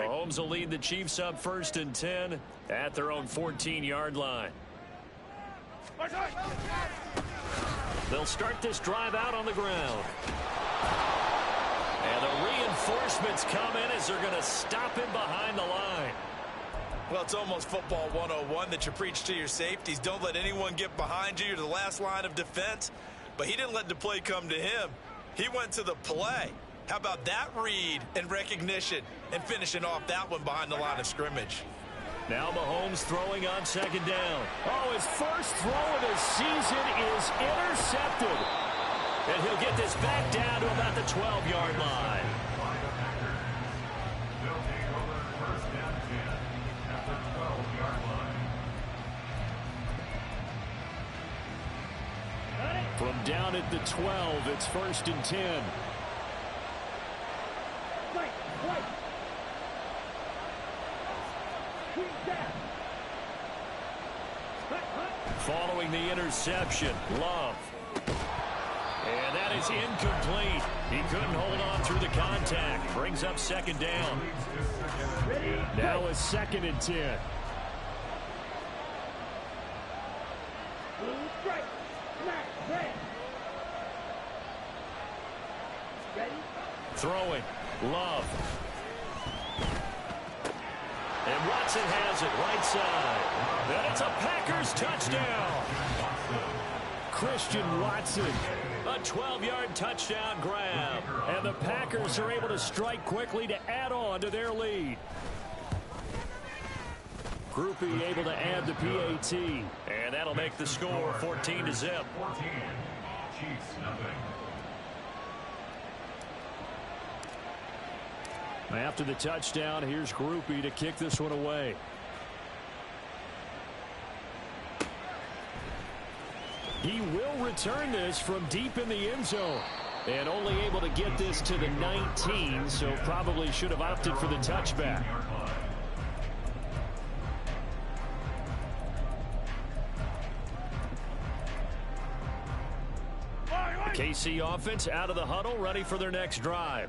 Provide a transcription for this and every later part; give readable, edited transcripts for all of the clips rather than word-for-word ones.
Mahomes will lead the Chiefs up 1st and 10 at their own 14-yard line. They'll start this drive out on the ground. And the reinforcements come in as they're going to stop him behind the line. Well, it's almost football 101 that you preach to your safeties. Don't let anyone get behind you. You're the last line of defense. But he didn't let the play come to him. He went to the play. How about that read and recognition and finishing off that one behind the line of scrimmage? Now Mahomes throwing on 2nd down. Oh, his first throw of the season is intercepted. And he'll get this back down to about the 12-yard line. From down at the 12, it's 1st and 10. Following the interception, Love. And that is incomplete. He couldn't hold on through the contact. Brings up 2nd down. Now it's 2nd and 10. Throwing, Love. And Watson has it right side. And it's a Packers touchdown. Christian Watson. A 12-yard touchdown grab. And the Packers are able to strike quickly to add on to their lead. Groupie able to add the PAT. And that'll make the score 14-0. Chiefs nothing. After the touchdown, here's Groupie to kick this one away. He will return this from deep in the end zone. And only able to get this to the 19, so probably should have opted for the touchback. The KC offense out of the huddle, ready for their next drive.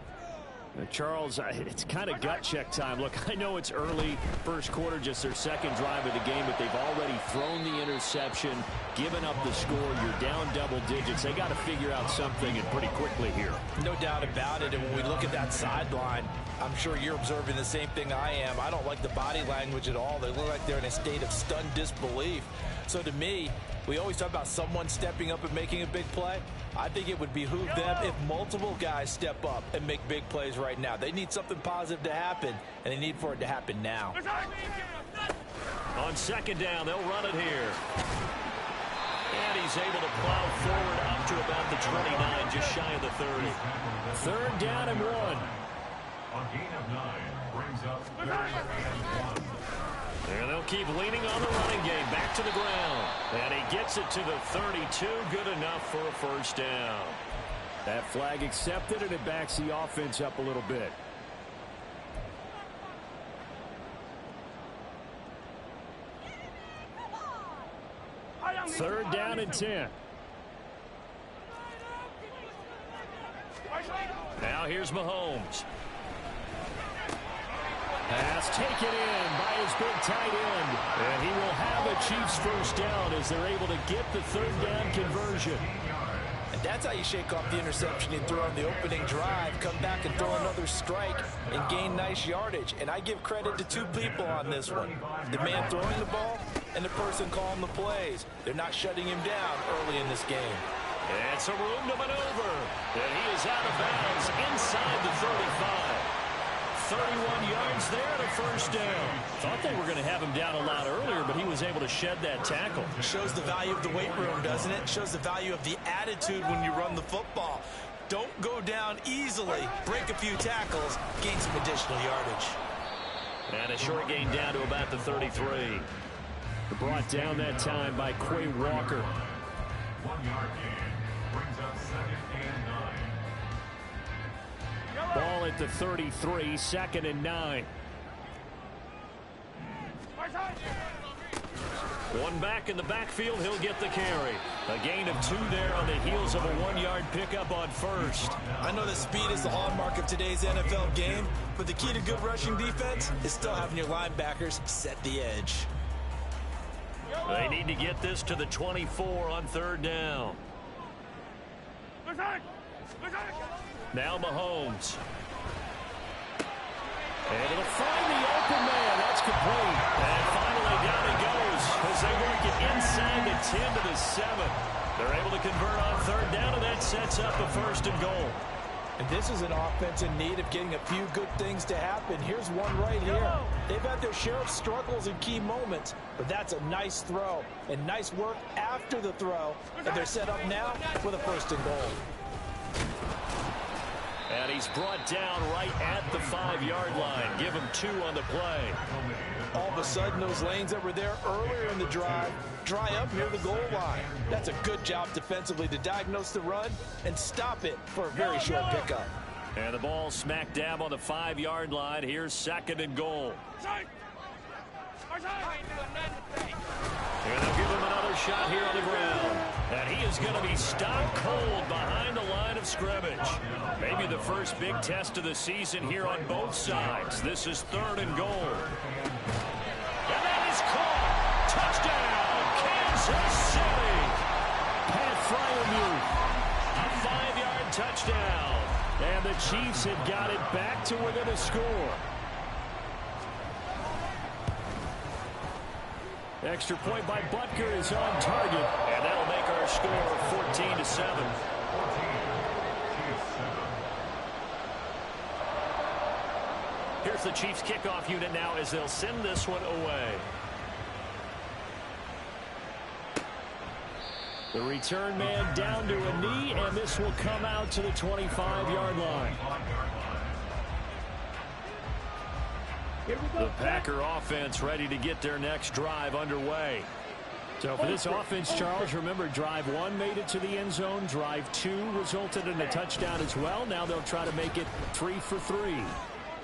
Charles, it's kind of gut check time. Look, I know it's early, first quarter, just their 2nd drive of the game, but they've already thrown the interception, given up the score. You're down double digits. They got to figure out something, and pretty quickly here. No doubt about it. And when we look at that sideline, I'm sure you're observing the same thing I am. I don't like the body language at all. They look like they're in a state of stunned disbelief. So to me, we always talk about someone stepping up and making a big play. I think it would behoove them if multiple guys step up and make big plays right now. They need something positive to happen, and they need for it to happen now. On 2nd down, they'll run it here. And he's able to plow forward up to about the 29, just shy of the 30. 3rd down and 1. A gain of 9 brings up 3rd and 1. And they'll keep leaning on the running game. Back to the ground. And he gets it to the 32. Good enough for a 1st down. That flag accepted, and it backs the offense up a little bit. Third down and 10. Now here's Mahomes. Pass taken in by his big tight end. And he will have a Chiefs 1st down as they're able to get the 3rd down conversion. And that's how you shake off the interception and throw on the opening drive, come back and throw another strike and gain nice yardage. And I give credit to 2 people on this one. The man throwing the ball and the person calling the plays. They're not shutting him down early in this game. And some room to maneuver. And he is out of bounds inside the 35. 31 yards there and a 1st down. Thought they were going to have him down a lot earlier, but he was able to shed that tackle. Shows the value of the weight room, doesn't it? Shows the value of the attitude when you run the football. Don't go down easily. Break a few tackles. Gain some additional yardage. And a short gain down to about the 33. Brought down that time by Quay Walker. 1 yard gain brings up 2nd and 9. Ball at the 33, 2nd and 9. One back in the backfield, he'll get the carry. A gain of 2 there on the heels of a 1-yard pickup on first. I know that speed is the hallmark of today's NFL game, but the key to good rushing defense is still having your linebackers set the edge. They need to get this to the 24 on 3rd down. Now Mahomes. And it'll find the open man. That's complete. And finally down it goes as they work it inside the 10 to the 7. They're able to convert on 3rd down, and that sets up a 1st and goal. And this is an offense in need of getting a few good things to happen. Here's one right here. They've had their share of struggles in key moments, but that's a nice throw and nice work after the throw. And they're set up now with a 1st and goal. And he's brought down right at the 5-yard line. Give him 2 on the play. All of a sudden, those lanes that were there earlier in the drive dry up near the goal line. That's a good job defensively to diagnose the run and stop it for a very short pickup. And the ball smack dab on the 5-yard line. Here's 2nd and goal. And they'll give him another shot here on the ground. And he is going to be stopped cold behind the line of scrimmage. Maybe the first big test of the season here on both sides. This is 3rd and goal. And that is caught. Touchdown, Kansas City. Pat Freiermuth. A 5-yard touchdown. And the Chiefs have got it back to within a score. Extra point by Butker is on target, and that'll make our score 14-7. Here's the Chiefs kickoff unit now as they'll send this one away. The return man down to a knee, and this will come out to the 25-yard line. The Packer offense ready to get their next drive underway. So for this offense, Charles, remember drive 1 made it to the end zone. Drive 2 resulted in a touchdown as well. Now they'll try to make it 3 for 3.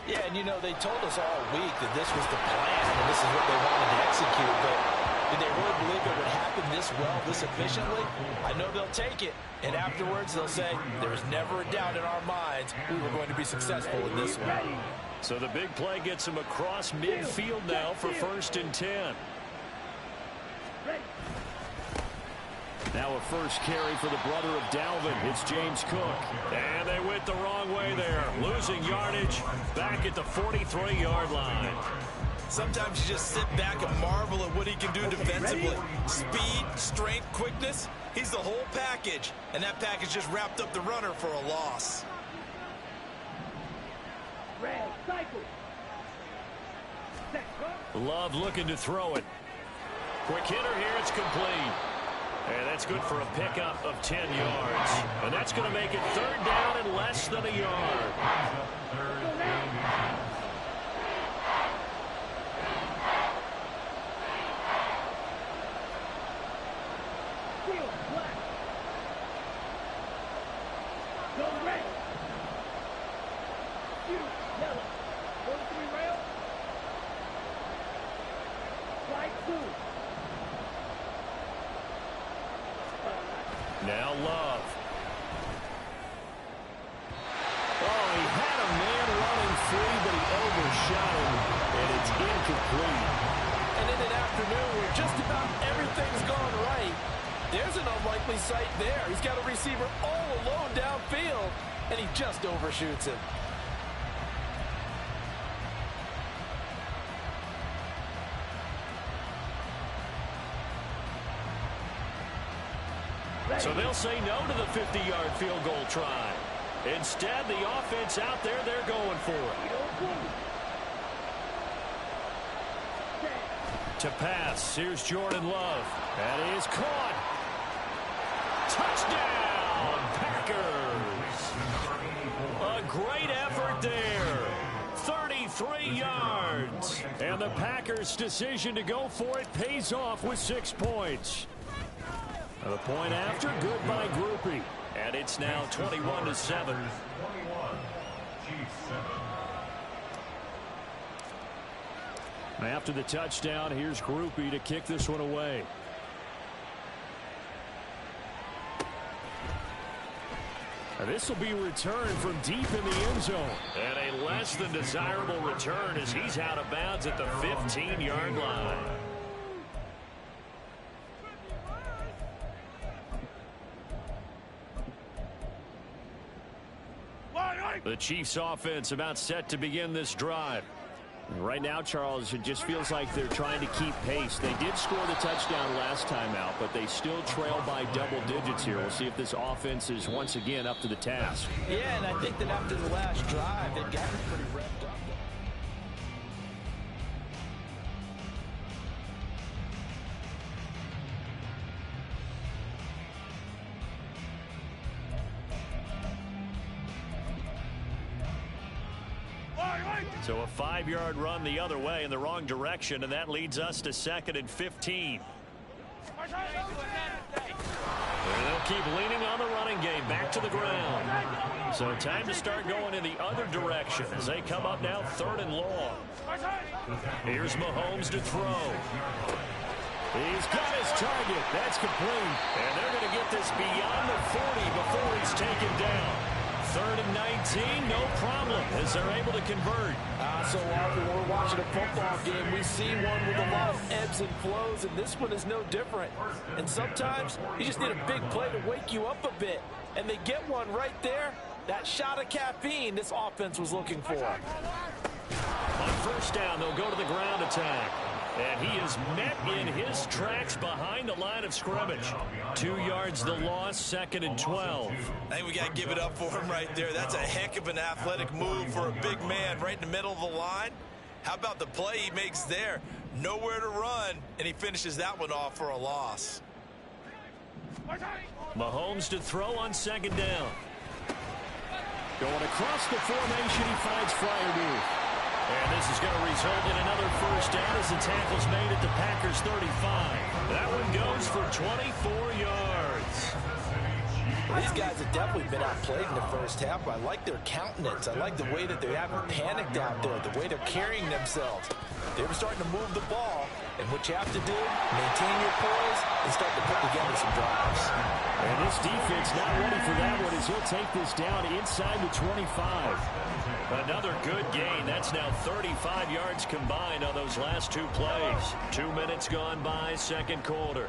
Yeah, and you know, they told us all week that this was the plan and this is what they wanted to execute. But did they really believe it would happen this well, this efficiently? I know they'll take it. And afterwards, they'll say, there was never a doubt in our minds we were going to be successful in this one. So the big play gets him across midfield now for 1st and 10. Now a first carry for the brother of Dalvin. It's James Cook. And they went the wrong way there. Losing yardage back at the 43-yard line. Sometimes you just sit back and marvel at what he can do defensively. Speed, strength, quickness. He's the whole package. And that package just wrapped up the runner for a loss. Love looking to throw it. Quick hitter here. It's complete. And that's good for a pickup of 10 yards. And that's going to make it 3rd down and less than a yard. Now Love. Oh, he had a man running free, but he overshot him, and it's incomplete. And in an afternoon where just about everything's gone right, there's an unlikely sight there. He's got a receiver all alone downfield, and he just overshoots him. So they'll say no to the 50-yard field goal try. Instead, the offense out there, they're going for it. To pass, here's Jordan Love. That is caught. Touchdown, Packers. A great effort there. 33 yards. And the Packers' decision to go for it pays off with 6 points. The point after, good by Groupie. And it's now 21-7. After the touchdown, here's Grupe to kick this one away. This will be returned from deep in the end zone. And a less than desirable return as he's out of bounds at the 15-yard line. The Chiefs offense about set to begin this drive. Right now, Charles, it just feels like they're trying to keep pace. They did score the touchdown last time out, but they still trail by double digits here. We'll see if this offense is once again up to the task. Yeah, and I think that after the last drive, they've gotten pretty revved up. So a 5-yard run the other way in the wrong direction, and that leads us to 2nd and 15. And they'll keep leaning on the running game back to the ground. So time to start going in the other direction as they come up now 3rd and long. Here's Mahomes to throw. He's got his target. That's complete. And they're going to get this beyond the 40 before he's taken down. 3rd and 19, no problem, as they're able to convert. So often when we're watching a football game, we see one with a lot of ebbs and flows, and this one is no different. And sometimes you just need a big play to wake you up a bit. And they get one right there. That shot of caffeine this offense was looking for. On 1st down, they'll go to the ground attack. And he is met in his tracks behind the line of scrimmage. 2 yards the loss, 2nd and 12. I think we got to give it up for him right there. That's a heck of an athletic move for a big man right in the middle of the line. How about the play he makes there? Nowhere to run, and he finishes that one off for a loss. Mahomes to throw on 2nd down. Going across the formation, he finds Freiermuth. And this is going to result in another 1st down as the tackle's made at the Packers 35. That one goes for 24 yards. These guys have definitely been outplayed in the 1st half. I like their countenance. I like the way that they haven't panicked out there, the way they're carrying themselves. They were starting to move the ball, and what you have to do, maintain your poise and start to put together some drives. And this defense not ready for that one as he'll take this down inside the 25. Another good gain. That's now 35 yards combined on those last 2 plays. 2 minutes gone by, 2nd quarter.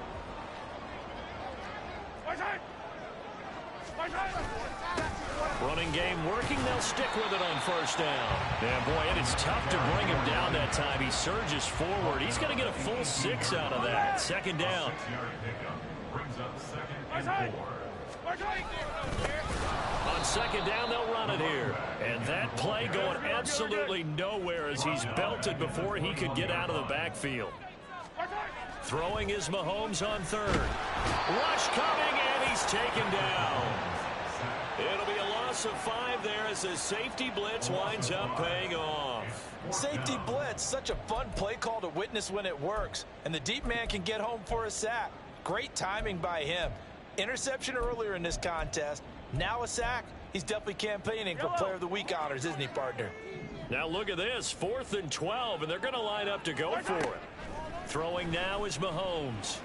Running game working. They'll stick with it on 1st down. Yeah, boy, it is tough to bring him down that time. He surges forward. He's going to get a full 6 out of that. 2nd down. On 2nd down, they'll run it here. And that play going absolutely nowhere as he's belted before he could get out of the backfield. Throwing is Mahomes on 3rd. Rush coming, and he's taken down. It'll be a loss of 5 there as the safety blitz winds up paying off. Safety blitz, such a fun play call to witness when it works. And the deep man can get home for a sack. Great timing by him. Interception earlier in this contest. Now a sack. He's definitely campaigning for Player of the Week honors, isn't he, partner? Now look at this. 4th and 12, and they're going to line up to go for it. Throwing now is Mahomes.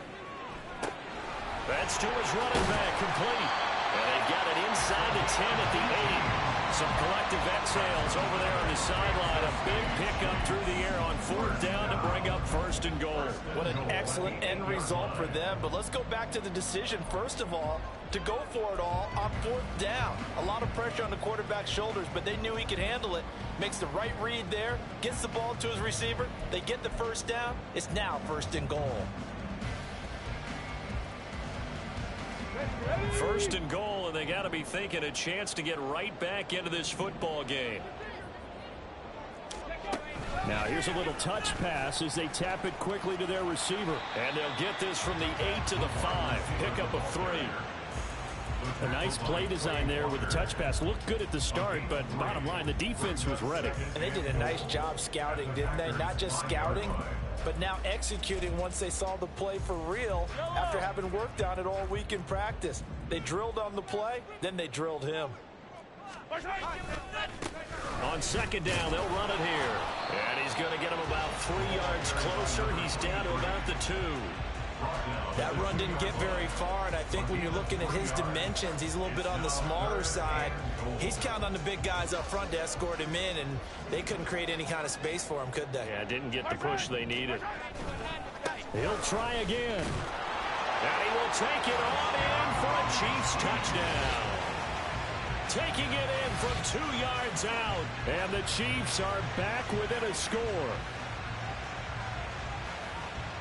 That's to his running back, complete. And they've got it inside the 10 at the 8. Some collective exhales over there on the sideline. A big pickup through the air on 4th down to bring up 1st and goal. What an excellent end result for them. But let's go back to the decision, first of all, to go for it all on 4th down. A lot of pressure on the quarterback's shoulders, but they knew he could handle it. Makes the right read there, gets the ball to his receiver. They get the 1st down. It's now 1st and goal. 1st and goal, and they got to be thinking a chance to get right back into this football game. Now here's a little touch pass as they tap it quickly to their receiver. And they'll get this from the 8 to the 5. Pickup of 3. A nice play design there with the touch pass. Looked good at the start, but bottom line, the defense was ready. And they did a nice job scouting, didn't they? Not just scouting, but now executing once they saw the play for real after having worked on it all week in practice. They drilled on the play, then they drilled him. On second down, they'll run it here. And he's going to get him about 3 yards closer. He's down to about the 2. That run didn't get very far, and I think when you're looking at his dimensions, he's a little bit on the smaller side. He's counting on the big guys up front to escort him in, and they couldn't create any kind of space for him, could they? Yeah, didn't get the push they needed. He'll try again. And he will take it on in for a Chiefs touchdown. Taking it in from 2 yards out. And the Chiefs are back within a score.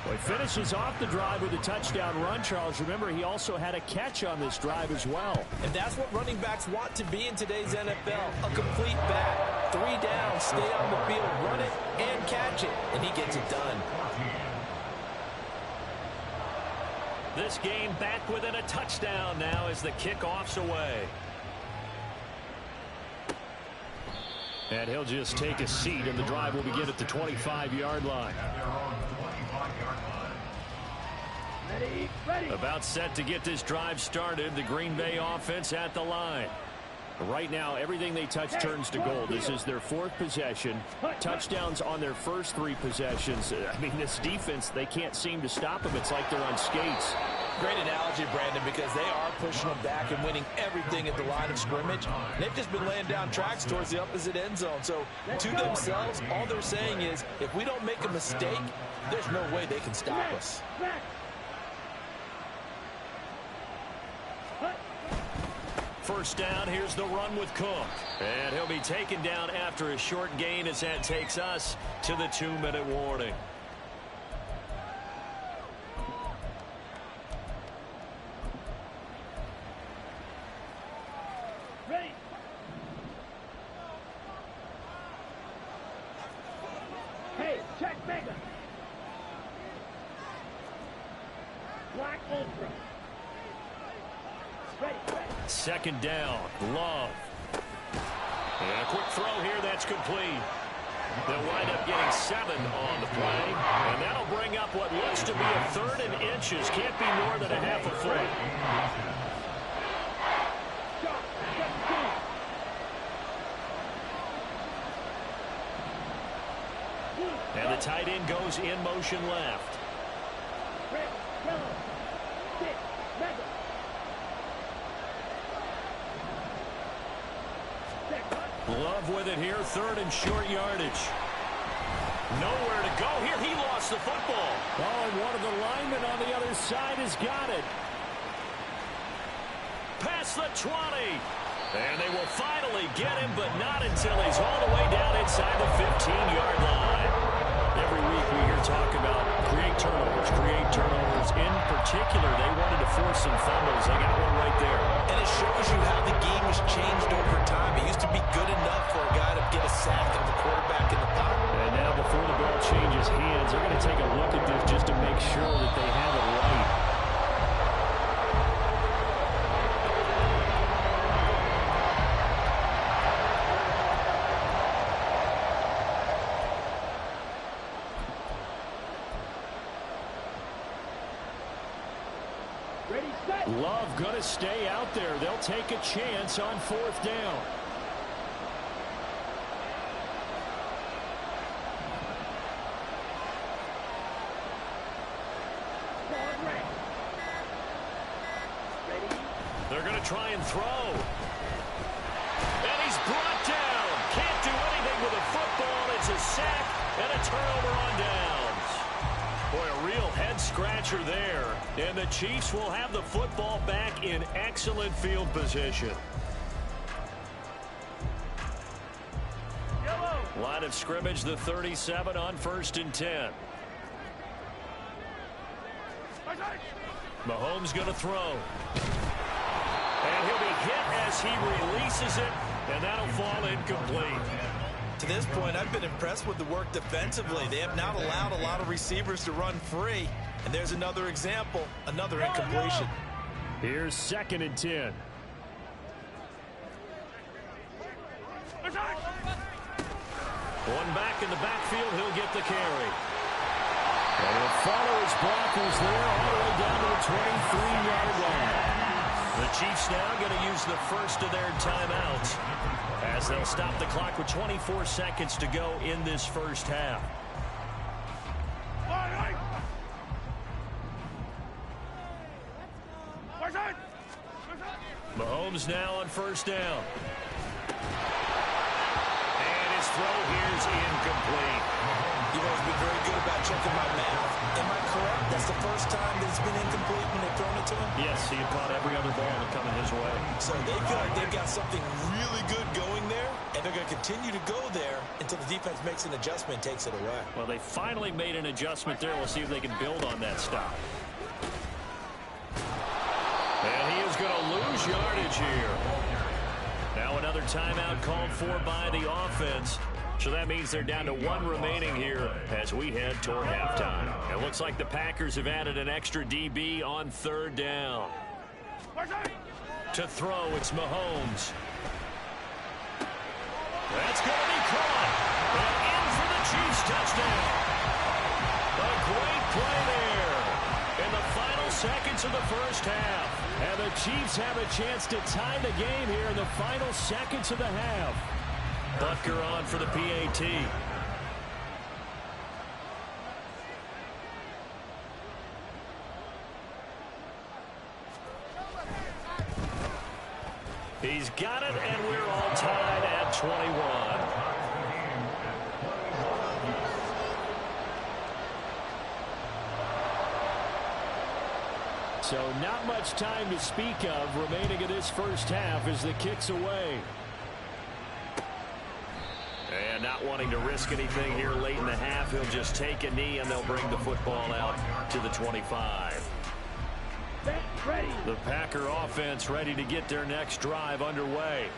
Well, he finishes off the drive with a touchdown run, Charles. Remember, he also had a catch on this drive as well. And that's what running backs want to be in today's NFL. A complete back. 3 down, stay on the field, run it, and catch it. And he gets it done. This game back within a touchdown now as the kickoff's away. And he'll just take a seat, and the drive will begin at the 25-yard line. About set to get this drive started. The Green Bay offense at the line. Right now, everything they touch turns to gold. This is their 4th possession. Touchdowns on their first 3 possessions. I mean, this defense, they can't seem to stop them. It's like they're on skates. Great analogy, Brandon, because they are pushing them back and winning everything at the line of scrimmage. They've just been laying down tracks towards the opposite end zone. So, to themselves, all they're saying is, if we don't make a mistake, there's no way they can stop us. First down, here's the run with Cook. And he'll be taken down after a short gain as that takes us to the 2-minute warning. Ready. Hey, check Mega. Black Ultra. Second down, Love. And a quick throw here, that's complete. They'll wind up getting 7 on the play, and that'll bring up what looks to be a 3rd and inches. Can't be more than a half a foot. And the tight end goes in motion left. Red, yellow, 6, Mega. Love with it here, 3rd and short yardage. Nowhere to go here. He lost the football. Oh, and one of the linemen on the other side has got it. Past the 20. And they will finally get him, but not until he's all the way down inside the 15-yard line. Every week we hear talk about create turnovers. In particular, they wanted to force some fumbles. They got one right there. And it shows you how the game has changed over time. It used to be good enough for a guy to get a sack of the quarterback in the pocket. And now before the ball changes hands, they're going to take a look at this just to make sure that they have it right. Love going to stay out there. They'll take a chance on 4th down. They're going to try and throw. And he's brought down. Can't do anything with a football. It's a sack and a turnover on downs. Boy, a real head-scratcher there. And the Chiefs will have the football back in excellent field position. Line of scrimmage, the 37 on 1st and 10. Mahomes going to throw. And he'll be hit as he releases it, and that'll fall incomplete. To this point, I've been impressed with the work defensively. They have not allowed a lot of receivers to run free. And there's another example, another incompletion. Here's 2nd and 10. One back in the backfield, he'll get the carry. And he'll follow his blockers there all the way down to the 23-yard line. The Chiefs now going to use the first of their timeouts as they'll stop the clock with 24 seconds to go in this first half. Mahomes now on first down. And his throw here is incomplete. You've always been very good about checking my math. Am I correct? That's the first time that it's been incomplete when they've thrown it to him? Yes, he had caught every other ball that coming his way. So they feel like they've got something really good going there, and they're going to continue to go there until the defense makes an adjustment and takes it away. Well, they finally made an adjustment there. We'll see if they can build on that stop. And he is going to lose yardage here. Now another timeout called for by the offense. So that means they're down to one remaining here as we head toward halftime. It looks like the Packers have added an extra DB on third down. To throw, it's Mahomes. That's going to be caught. And in for the Chiefs touchdown. A great play there in the final seconds of the first half. And the Chiefs have a chance to tie the game here in the final seconds of the half. Butker on for the PAT. He's got it, and we're all tied at 21. So not much time to speak of remaining in this first half as the kick's away. And not wanting to risk anything here late in the half, he'll just take a knee and they'll bring the football out to the 25. The Packer offense ready to get their next drive underway.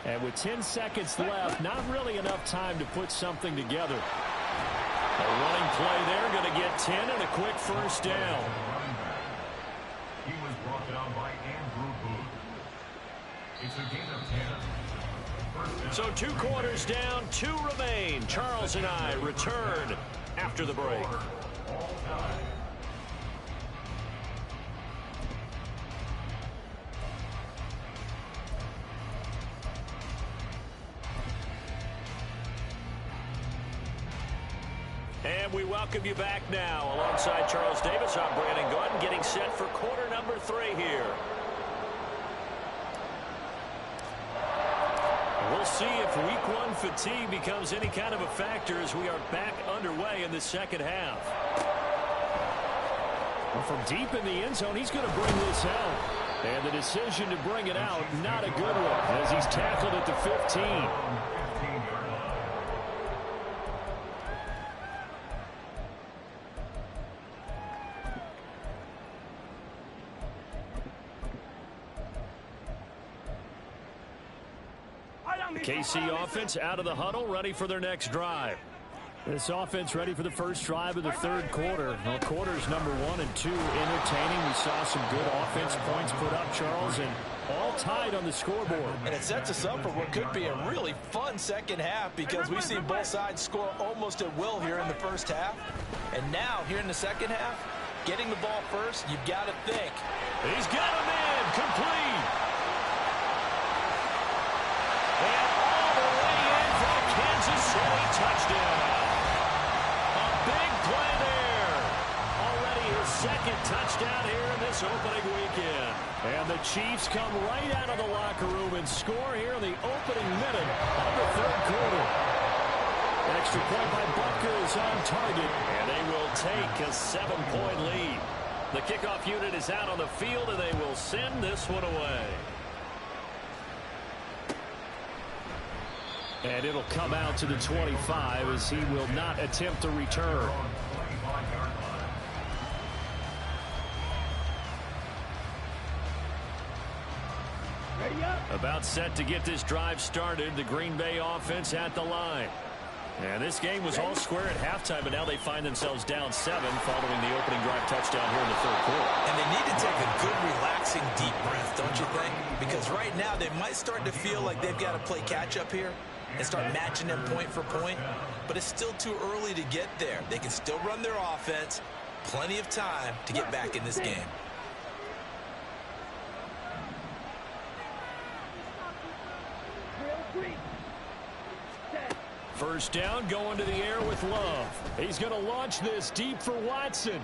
And with 10 seconds left, not really enough time to put something together. A running play there, going to get 10 and a quick first down. He was brought down by Andrew Booth. It's a gain of 10. So 2 quarters down, 2 remain. Charles and I return after the break. And we welcome you back now. Alongside Charles Davis, I'm Brandon Gaudin, getting set for quarter number 3 here. We'll see if week 1 fatigue becomes any kind of a factor as we are back underway in the second half. Well, from deep in the end zone, he's going to bring this out. And the decision to bring it out, not a good one, as he's tackled at the 15. KC offense out of the huddle, ready for their next drive. This offense ready for the first drive of the third quarter. Well, quarters number 1 and 2 entertaining. We saw some good offense points put up, Charles, and all tied on the scoreboard. And it sets us up for what could be a really fun second half because we've seen both sides score almost at will here in the first half. And now, here in the second half, getting the ball first, you've got to think. He's got him in, complete. And all the way in for a Kansas City touchdown. A big play there. Already his second touchdown here in this opening weekend. And the Chiefs come right out of the locker room and score here in the opening minute of the third quarter. Extra point by Butker is on target, and they will take a 7-point lead. The kickoff unit is out on the field, and they will send this one away. And it'll come out to the 25 as he will not attempt to return. Ready up. About set to get this drive started. The Green Bay offense at the line. And this game was all square at halftime, but now they find themselves down 7 following the opening drive touchdown here in the third quarter. And they need to take a good, relaxing, deep breath, don't you think? Because right now they might start to feel like they've got to play catch-up here and start matching them point for point. But it's still too early to get there. They can still run their offense. Plenty of time to get back in this game. First down, going to the air with Love. He's going to launch this deep for Watson.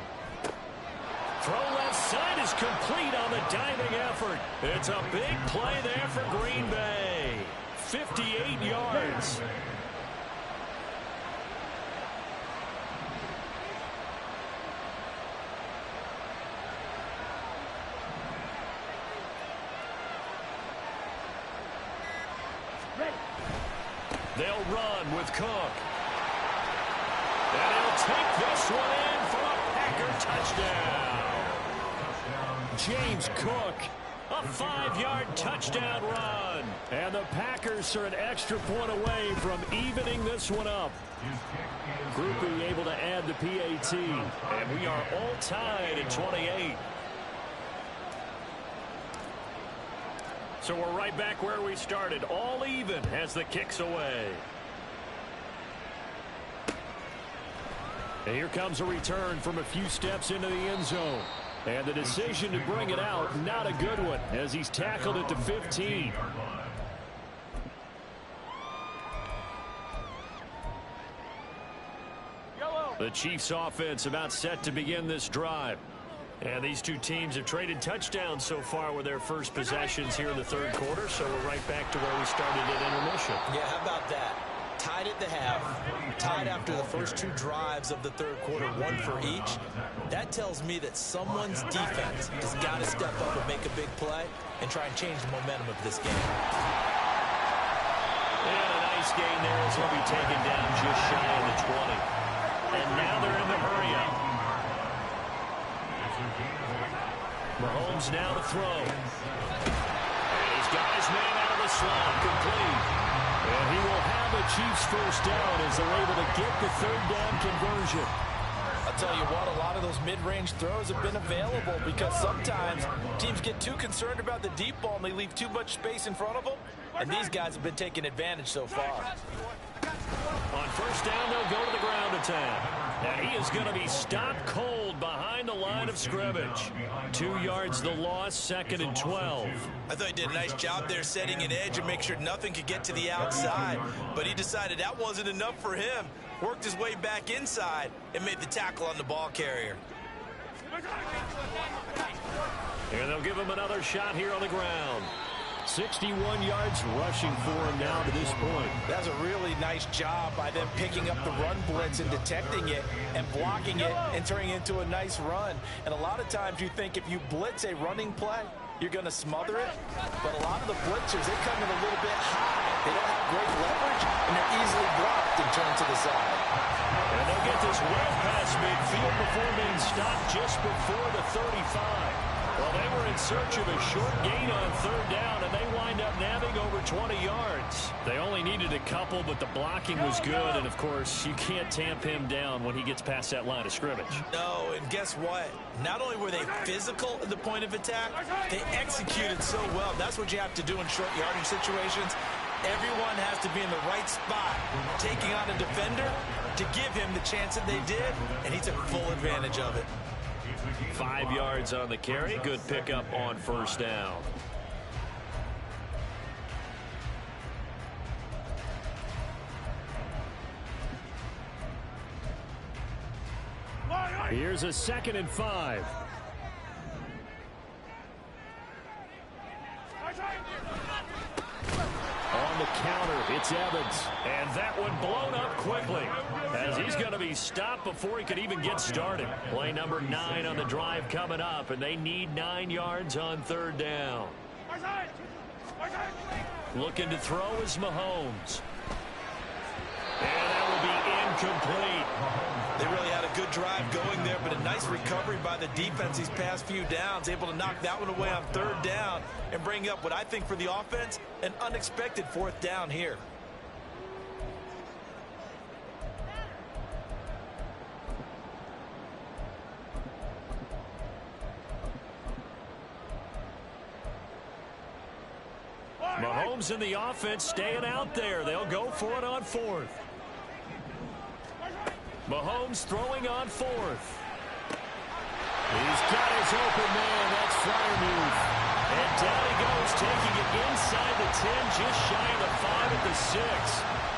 Throw left side is complete on the diving effort. It's a big play there for Green Bay. 58 yards. They'll run with Cook. And he'll take this one in for a Packer touchdown. James Cook, a 5-yard touchdown run. And the Packers are an extra point away from evening this one up. Groupie able to add the PAT. And we are all tied at 28. So we're right back where we started, all even as the kick's away. And here comes a return from a few steps into the end zone. And the decision to bring it out, not a good one, as he's tackled at the 15. The Chiefs offense about set to begin this drive. And these two teams have traded touchdowns so far with their first possessions here in the third quarter, so we're right back to where we started at intermission. Yeah, how about that? Tied at the half, tied after the first two drives of the third quarter, one for each. That tells me that someone's defense has got to step up and make a big play and try and change the momentum of this game. And a nice gain there as he'll be taken down just shy of the 20. And now they're in the hurry-up. Mahomes now to throw. And he's got his man out of the slot, complete. And he will have a Chiefs first down as they're able to get the third down conversion. I'll tell you what, a lot of those mid-range throws have been available because sometimes teams get too concerned about the deep ball and they leave too much space in front of them. And these guys have been taking advantage so far. On first down, they'll go to the ground attack. And he is going to be stopped cold behind the line of scrimmage. 2 yards the loss, 2nd and 12. I thought he did a nice job there setting an edge and make sure nothing could get to the outside. But he decided that wasn't enough for him. Worked his way back inside and made the tackle on the ball carrier. And they'll give him another shot here on the ground. 61 yards rushing for him now to this point. That's a really nice job by them picking up the run blitz and detecting it and blocking it and turning it into a nice run. And a lot of times you think if you blitz a running play, you're going to smother it. But a lot of the blitzers, they come in a little bit high. They don't have great leverage, and they're easily blocked and turned to the side. And they'll get this well past midfield before being stopped just before the 35. Well, they were in search of a short gain on third down, and they wind up nabbing over 20 yards. They only needed a couple, but the blocking was good, and, of course, you can't tamp him down when he gets past that line of scrimmage. No, and guess what? Not only were they physical at the point of attack, they executed so well. That's what you have to do in short yardage situations. Everyone has to be in the right spot, taking on a defender to give him the chance that they did, and he took full advantage of it. 5 yards on the carry. Good pickup on first down. Here's a 2nd and 5. On the counter, it's Evans. And that one blown up quickly as he's going to be stopped before he could even get started. Play number 9 on the drive coming up, and they need 9 yards on third down. Looking to throw is Mahomes. And that will be incomplete. They really had a good drive going there, but a nice recovery by the defense these past few downs, able to knock that one away on third down and bring up what I think for the offense, an unexpected 4th down here. Mahomes and the offense staying out there. They'll go for it on 4th. Mahomes throwing on 4th. He's got his open man. That's Freiermuth. And down he goes, taking it inside the 10, just shy of the 5 at the 6.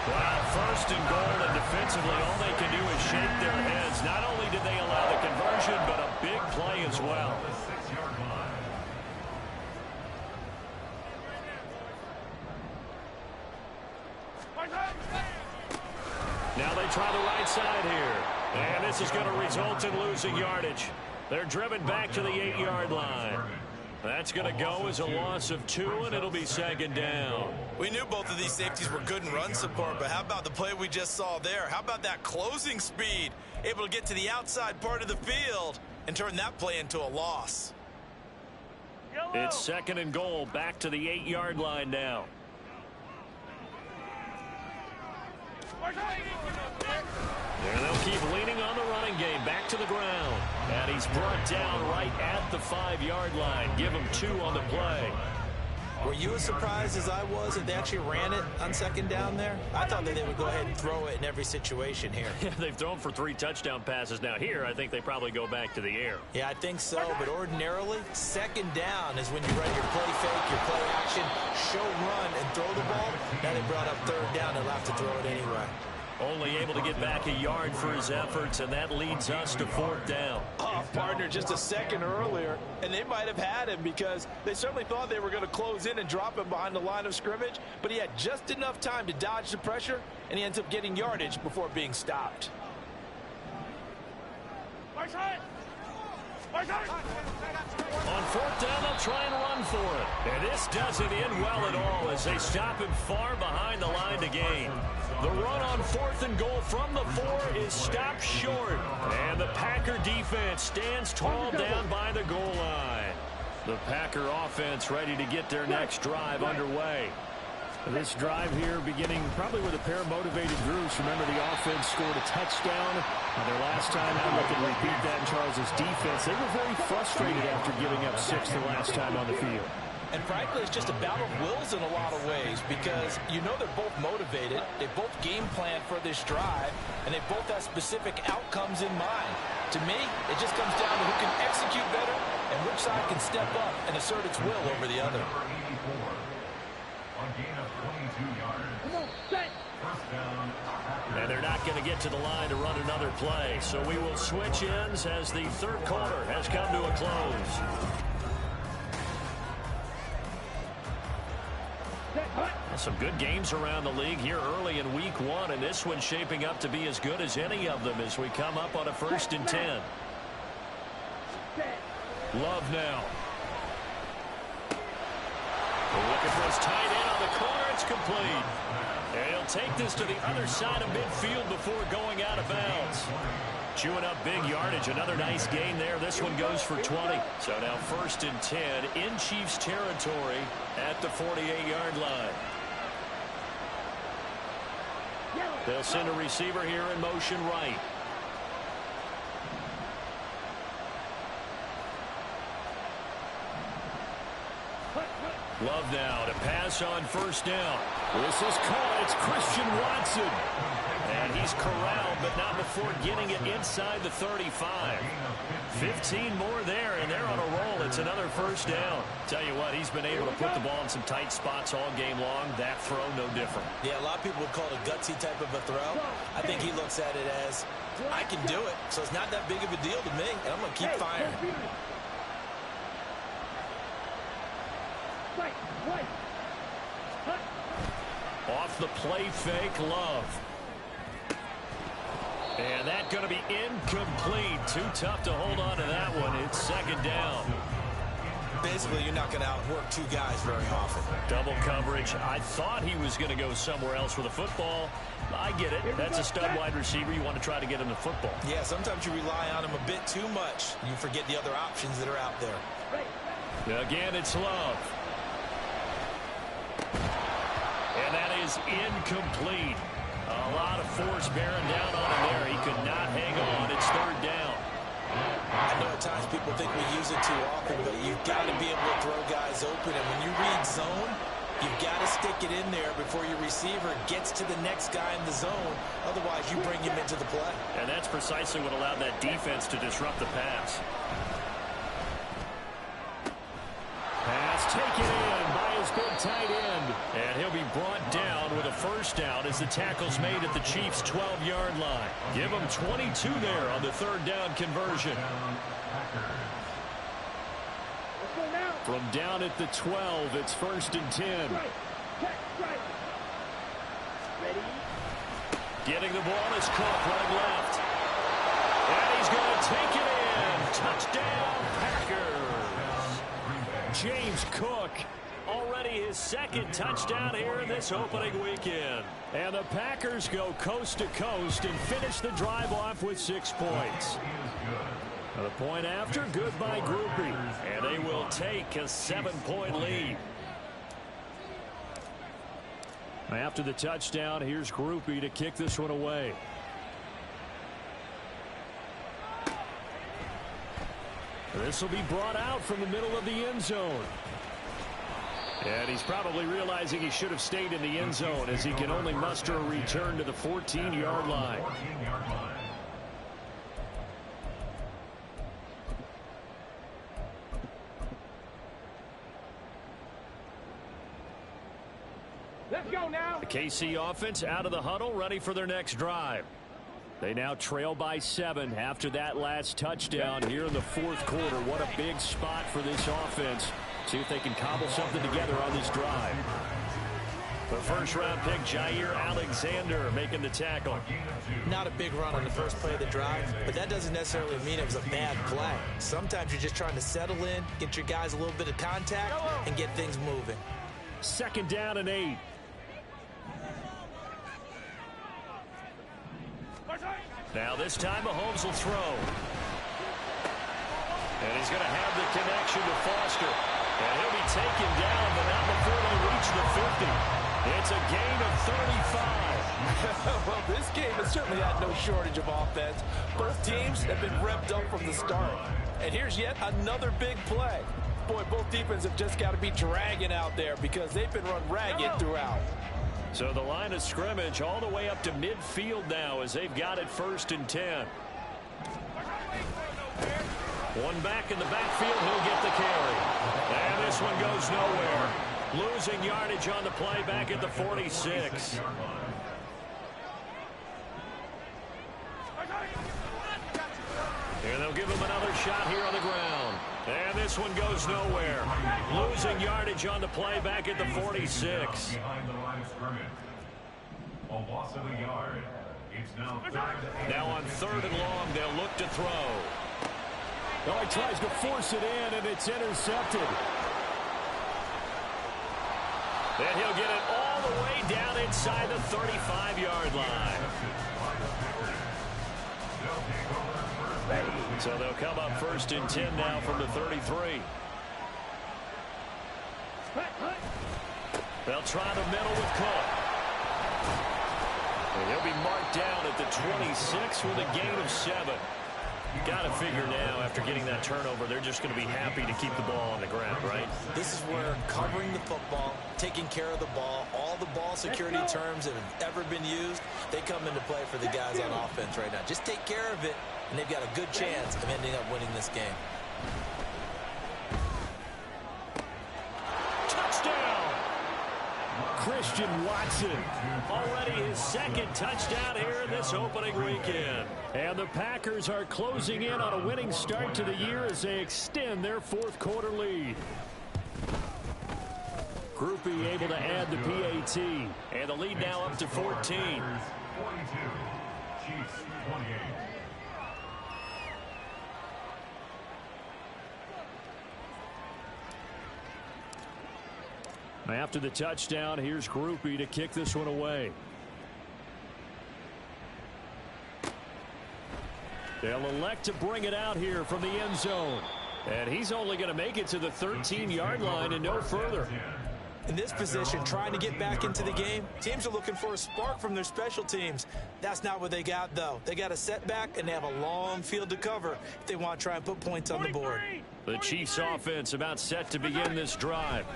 Wow, first and goal, and defensively, all they can do is shake their heads. Not only did they allow the conversion, but a big play as well. Now they try the right side here. And this is going to result in losing yardage. They're driven back to the 8-yard line. That's going to go as a loss of 2, and it'll be second down. We knew both of these safeties were good in run support, but how about the play we just saw there? How about that closing speed? Able to get to the outside part of the field and turn that play into a loss. It's second and goal, back to the 8-yard line now. There they'll keep leaning on the running game, back to the ground. And he's brought down right at the 5-yard line. Give him 2 on the play. Were you as surprised as I was that they actually ran it on second down there? I thought that they would go ahead and throw it in every situation here. Yeah, they've thrown for 3 touchdown passes. Now here, I think they probably go back to the air. Yeah, I think so, but ordinarily, second down is when you run your play fake, your play action, show run, and throw the ball. Now they brought up third down, they'll have to throw it anyway. Only able to get back a yard for his efforts, and that leads us to 4th down. Off partner just a second earlier, and they might have had him because they certainly thought they were going to close in and drop him behind the line of scrimmage, but he had just enough time to dodge the pressure, and he ends up getting yardage before being stopped. On 4th down, they'll try and run for it. And this doesn't end well at all as they stop him far behind the line to gain. The run on 4th and goal from the 4 is stopped short. And the Packer defense stands tall down by the goal line. The Packer offense ready to get their next drive underway. This drive here beginning probably with a pair of motivated groups. Remember, the offense scored a touchdown. Their last time out, they could repeat that in Charles' defense. They were very frustrated after giving up 6 the last time on the field. And frankly, it's just a battle of wills in a lot of ways because you know they're both motivated. They both game plan for this drive, and they both have specific outcomes in mind. To me, it just comes down to who can execute better and which side can step up and assert its will over the other. And they're not going to get to the line to run another play. So we will switch ends as the 3rd quarter has come to a close. Some good games around the league here early in week 1, and this one's shaping up to be as good as any of them as we come up on a 1st and 10. Love now. We're looking for his tight end on the corner. It's complete. And he'll take this to the other side of midfield before going out of bounds. Chewing up big yardage. Another nice gain there. This one goes for 20. So now 1st and 10 in Chiefs territory at the 48-yard line. They'll send a receiver here in motion right. Love now to pass on 1st down. This is caught. It's Christian Watson. And he's corralled, but not before getting it inside the 35. 15 more there, and they're on a roll. It's another 1st down. Tell you what, he's been able to put the ball in some tight spots all game long. That throw, no different. Yeah, a lot of people would call it a gutsy type of a throw. I think he looks at it as, I can do it, so it's not that big of a deal to me, and I'm going to keep firing. Off the play fake, Love. And that's going to be incomplete. Too tough to hold on to that one. It's 2nd down. Basically, you're not going to outwork 2 guys very often. Double coverage. I thought he was going to go somewhere else with the football. I get it. That's a stud wide receiver. You want to try to get him the football. Yeah, sometimes you rely on him a bit too much. You forget the other options that are out there. Again, it's Love. And that is incomplete. A lot of force bearing down on him there. He could not hang on. It's 3rd down. I know at times people think we use it too often, but you've got to be able to throw guys open. And when you read zone, you've got to stick it in there before your receiver gets to the next guy in the zone. Otherwise, you bring him into the play. And that's precisely what allowed that defense to disrupt the pass. Pass pass taken in by his big tight end. And he'll be brought down with a first down as the tackle's made at the Chiefs' 12-yard line. Give them 22 there on the third down conversion. From down at the 12, it's 1st and 10. Getting the ball is Cook running left. And he's going to take it in. Touchdown, Packers. James Cook, already his second touchdown here in this opening weekend. And the Packers go coast to coast and finish the drive off with 6 points. The point after, good by Grupe. And they will take a 7-point lead. After the touchdown, here's Grupe to kick this one away. This will be brought out from the middle of the end zone. And he's probably realizing he should have stayed in the end zone as he can only muster a return to the 14-yard line. Let's go now. The KC offense out of the huddle, ready for their next drive. They now trail by 7 after that last touchdown here in the fourth quarter. What a big spot for this offense. See if they can cobble something together on this drive. The first-round pick, Jair Alexander, making the tackle. Not a big run on the first play of the drive, but that doesn't necessarily mean it was a bad play. Sometimes you're just trying to settle in, get your guys a little bit of contact, and get things moving. 2nd down and 8. Now this time Mahomes will throw. And he's going to have the connection to Foster. And he'll be taken down, but not before they reach the 50. It's a gain of 35. Well, this game has certainly had no shortage of offense. Both teams have been revved up from the start. And here's yet another big play. Boy, both defenses have just got to be dragging out there because they've been run ragged throughout. So the line of scrimmage all the way up to midfield now as they've got it 1st and 10. One back in the backfield, he'll get the carry. And this one goes nowhere. Losing yardage on the play back at the 46. And they'll give him another shot here on the ground. And this one goes nowhere. Losing yardage on the play back at the 46. Behind the line of scrimmage. A loss of a yard. It's now 3rd. Now on 3rd and long, they'll look to throw. Oh, he tries to force it in, and it's intercepted. Then he'll get it all the way down inside the 35-yard line. So they'll come up 1st and 10 now from the 33. They'll try the middle with Cook. And he'll be marked down at the 26 with a gain of 7. Got to figure now, after getting that turnover, they're just going to be happy to keep the ball on the ground, right? This is where covering the football, taking care of the ball, all the ball security terms that have ever been used, they come into play for the guys on offense right now. Just take care of it, and they've got a good chance of ending up winning this game. Touchdown! Christian Watson, already his 2nd touchdown here in this opening weekend. And the Packers are closing in on a winning start to the year as they extend their 4th quarter lead. Grupe able to add the PAT. And the lead now up to 14. 42. Chiefs 28. After the touchdown, here's Grupe to kick this one away. They'll elect to bring it out here from the end zone. And he's only going to make it to the 13-yard line and no further. In this position, trying to get back into the game, teams are looking for a spark from their special teams. That's not what they got, though. They got a setback, and they have a long field to cover if they want to try and put points on the board. The Chiefs offense about set to begin this drive.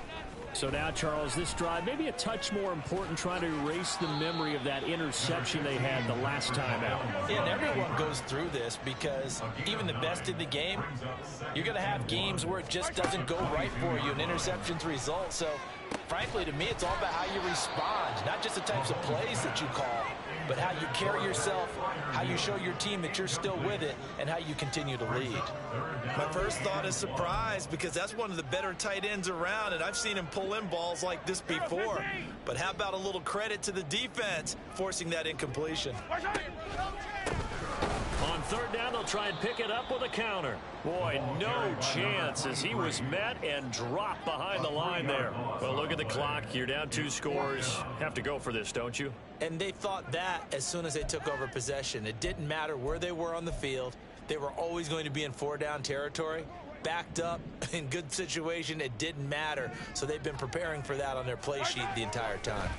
So now, Charles, this drive maybe a touch more important, trying to erase the memory of that interception they had the last time out. Yeah, and everyone goes through this because even the best in the game, you're going to have games where it just doesn't go right for you, and interceptions result. So, frankly, to me, it's all about how you respond, not just the types of plays that you call, but how you carry yourself, how you show your team that you're still with it, and how you continue to lead. My first thought is surprise, because that's one of the better tight ends around, and I've seen him pull in balls like this before. But how about a little credit to the defense forcing that incompletion? On third down, they'll try and pick it up with a counter. Boy, no chance as he was met and dropped behind the line there. Well, look at the clock. You're down 2 scores. Have to go for this, don't you? And they thought that as soon as they took over possession. It didn't matter where they were on the field. They were always going to be in 4-down territory. Backed up, in good situation, it didn't matter. So they've been preparing for that on their play sheet the entire time.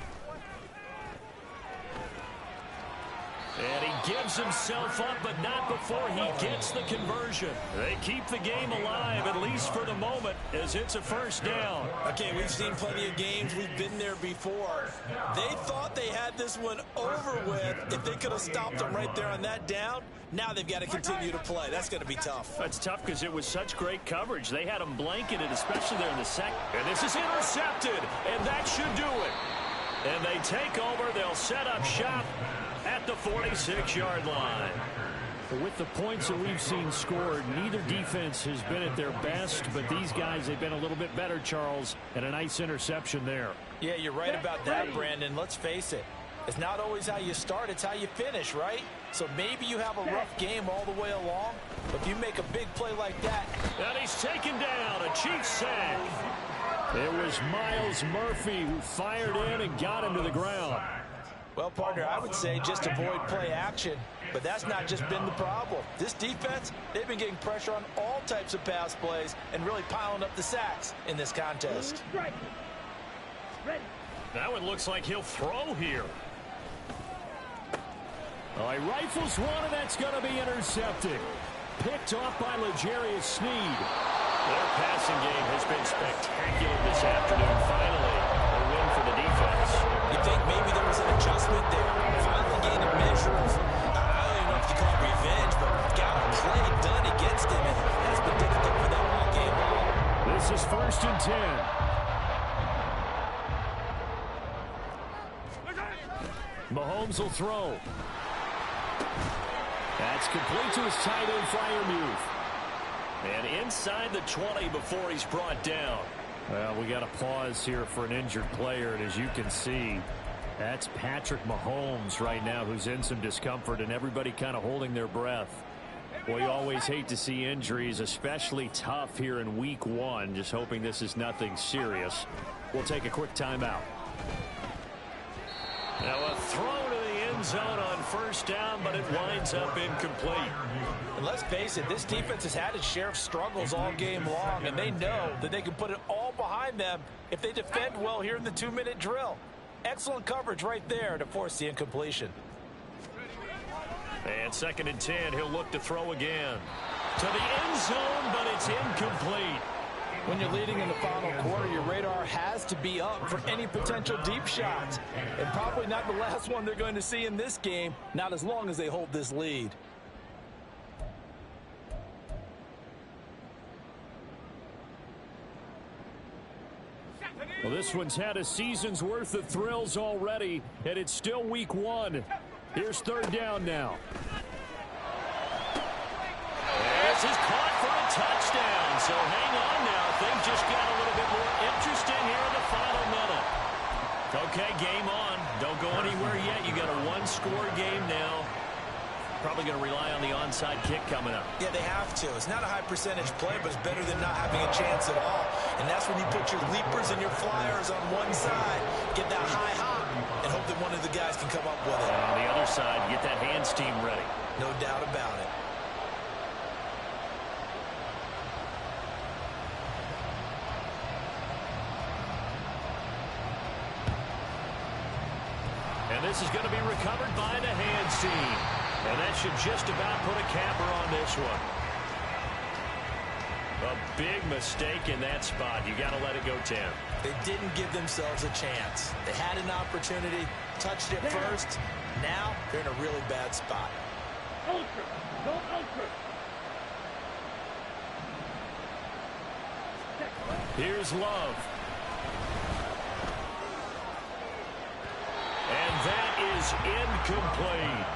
And he gives himself up, but not before he gets the conversion. They keep the game alive, at least for the moment, as it's a first down. Okay, we've seen plenty of games. We've been there before. They thought they had this one over with. If they could have stopped them right there on that down, now they've got to continue to play. That's going to be tough. That's tough because it was such great coverage. They had them blanketed, especially there in the second. And this is intercepted, and that should do it. And they take over. They'll set up shop at the 46-yard line. With the points that we've seen scored, neither defense has been at their best, but these guys, they've been a little bit better, Charles, and a nice interception there. Yeah, you're right about that, Brandon. Let's face it. It's not always how you start, it's how you finish, right? So maybe you have a rough game all the way along, but if you make a big play like that. And he's taken down, a Chiefs sack. It was Myles Murphy who fired in and got him to the ground. Well, partner, I would say just avoid play action, but that's not just been the problem. This defense, they've been getting pressure on all types of pass plays and really piling up the sacks in this contest. Now it looks like he'll throw here. Oh, he rifles one, and that's going to be intercepted. Picked off by L'Jarius Sneed. Their passing game has been spectacular this afternoon. Finally, a win for the defense. You think maybe there was an adjustment there? Finally gaining measure of, I don't even know if you call it revenge, but got a play done against him, and that's been difficult for them all game long. This is 1st and 10. Mahomes will throw. That's complete to his tight end, Freiermuth. And inside the 20 before he's brought down. Well, we got a pause here for an injured player, and as you can see, that's Patrick Mahomes right now who's in some discomfort, and everybody kind of holding their breath. Well, you always hate to see injuries, especially tough here in week 1. Just hoping this is nothing serious. We'll take a quick timeout. Now a throw to the end zone on 1st down, but it winds up incomplete. And let's face it, this defense has had its share of struggles all game long, and they know that they can put it all behind them if they defend well here in the 2-minute drill. Excellent coverage right there to force the incompletion. And 2nd and 10, he'll look to throw again. To the end zone, but it's incomplete. When you're leading in the final quarter, your radar has to be up for any potential deep shots. And probably not the last one they're going to see in this game, not as long as they hold this lead. Well, this one's had a season's worth of thrills already, and it's still week 1. Here's 3rd down now. This is caught for a touchdown, so hang on now. Things just got a little bit more interesting here in the final minute. Okay, game on. Don't go anywhere yet. You got a 1-score game now. Probably going to rely on the onside kick coming up. Yeah, they have to. It's not a high percentage play, but it's better than not having a chance at all. And that's when you put your leapers and your flyers on one side, get that high hop, and hope that one of the guys can come up with it. And on the other side, get that hands team ready. No doubt about it. And this is going to be recovered by the hands team. And that should just about put a capper on this one. A big mistake in that spot. You got to let it go 10. They didn't give themselves a chance. They had an opportunity, touched it first. Now they're in a really bad spot. Ultra. Go ultra. Here's Love. And that is incomplete.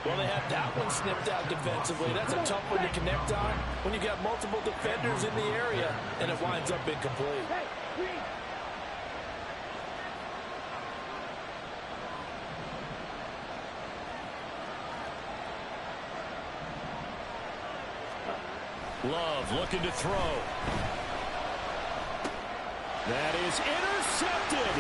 Well, they had that one snipped out defensively. That's a tough one to connect on when you got multiple defenders in the area, and it winds up incomplete. Love looking to throw. That is intercepted.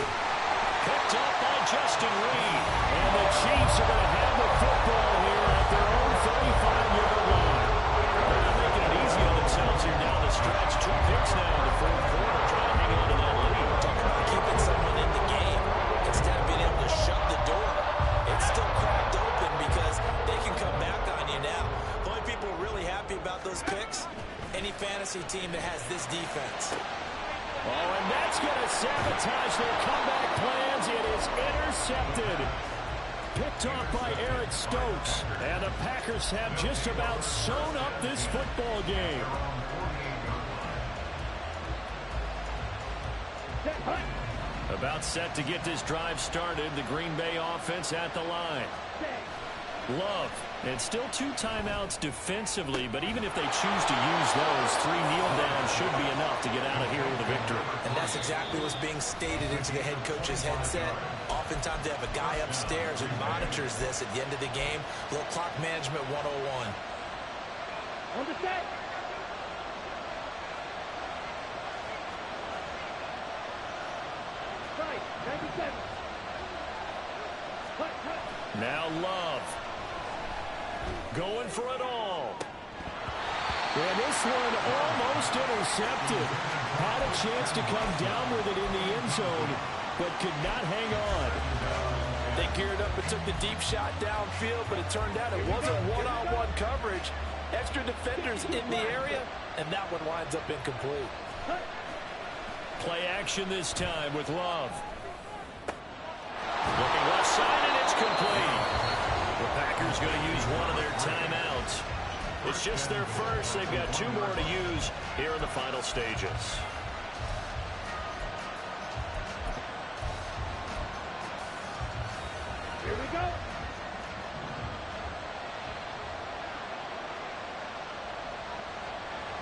Picked up by Justin Reed. And the Chiefs are going to have the football here at their own 35-yard line. They're not making it easy on themselves here down the stretch. 2 picks now in the fourth quarter, trying to hang on to that lead. Talking about keeping someone in the game instead of being able to shut the door. It's still cracked open because they can come back on you now. The only people really happy about those picks, any fantasy team that has this defense. Oh, and that's going to sabotage their comeback plans. It is intercepted. Picked off by Eric Stokes. And the Packers have just about sewn up this football game. About set to get this drive started. The Green Bay offense at the line. Love. And still 2 timeouts defensively, but even if they choose to use those, 3 kneel downs should be enough to get out of here with a victory. And that's exactly what's being stated into the head coach's headset. Oftentimes they have a guy upstairs who monitors this at the end of the game. A little clock management 101. On the set. Right, 97. Now Love. Going for it all. And this one almost intercepted. Had a chance to come down with it in the end zone, but could not hang on. They geared up and took the deep shot downfield, but it turned out it wasn't one-on-one coverage. Extra defenders in the area, and that one winds up incomplete. Play action this time with Love. Looking left side, and it's complete. The Packers going to use one of their timeouts. It's just their first. They've got 2 more to use here in the final stages. Here we go.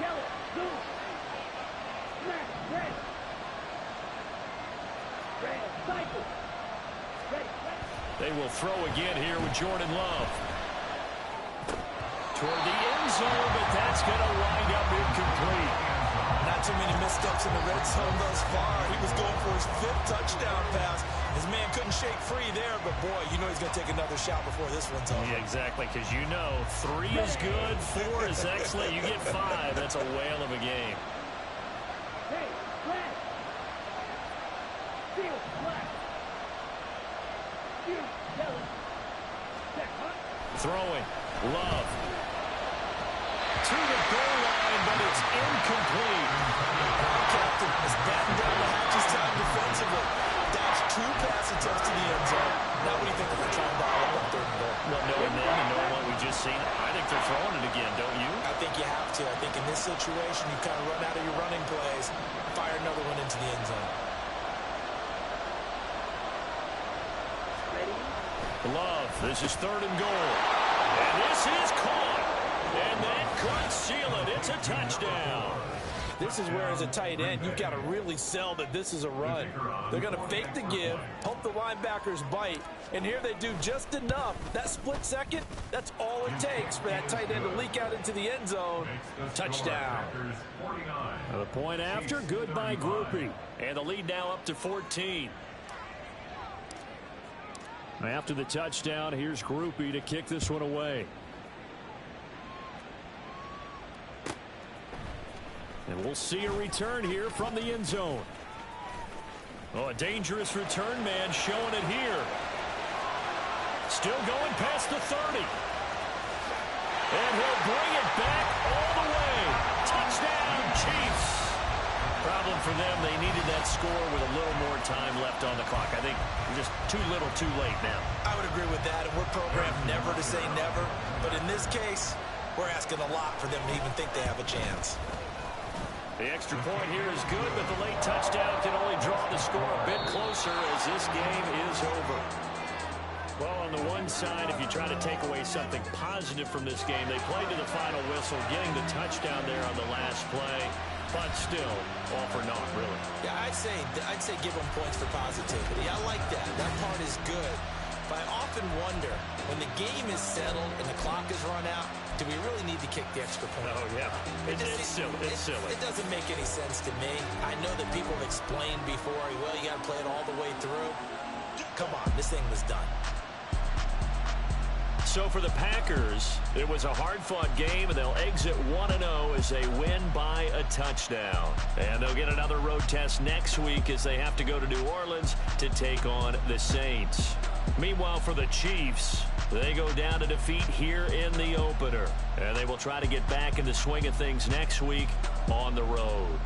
Yellow, blue, black, red. Red, cycle. Ready, ready. They will throw again here with Jordan Love. Toward the end zone, but that's going to wind up incomplete. Not too many missteps in the red zone thus far. He was going for his 5th touchdown pass. His man couldn't shake free there, but boy, you know he's going to take another shot before this one's over. Yeah, exactly, because you know 3 is good, 4 is excellent. You get 5, that's a whale of a game. Hey, black. Field, black. Field, yellow. Check, hot. Throwing, Love. To the goal line, but it's incomplete. Captain is batting down the hatches time defensively. That's 2 pass attempts to the end zone. Now what do you think if they're trying to dial up on 3rd and goal? Well, knowing them and knowing what we just seen, I think they're throwing it again, don't you? I think you have to. I think in this situation, you kind of run out of your running plays, fire another one into the end zone. Ready. Love, this is 3rd and goal. And this is caught. And that could seal it. It's a touchdown. This is where, as a tight end, you've got to really sell that this is a run. They're going to fake the give, hope the linebackers bite, and here they do just enough. That split second, that's all it takes for that tight end to leak out into the end zone. Touchdown. The point after, good by Groupie. And the lead now up to 14. After the touchdown, here's Groupie to kick this one away. And we'll see a return here from the end zone. Oh, a dangerous return man showing it here. Still going past the 30. And he'll bring it back all the way. Touchdown, Chiefs. Problem for them, they needed that score with a little more time left on the clock. I think just too little too late now. I would agree with that, and we're programmed never to say never. But in this case, we're asking a lot for them to even think they have a chance. The extra point here is good, but the late touchdown can only draw the score a bit closer as this game is over. Well, on the one side, if you try to take away something positive from this game, they played to the final whistle, getting the touchdown there on the last play, but still, all for naught, really. Yeah, I'd say give them points for positivity. I like that. That part is good. But I often wonder, when the game is settled and the clock is run out, do we really need to kick the extra point? Oh, yeah. It's silly. It's silly. It doesn't make any sense to me. I know that people have explained before, well, you got to play it all the way through. Come on, this thing was done. So for the Packers, it was a hard-fought game, and they'll exit 1-0 as they win by a touchdown. And they'll get another road test next week as they have to go to New Orleans to take on the Saints. Meanwhile, for the Chiefs, they go down to defeat here in the opener. And they will try to get back in the swing of things next week on the road.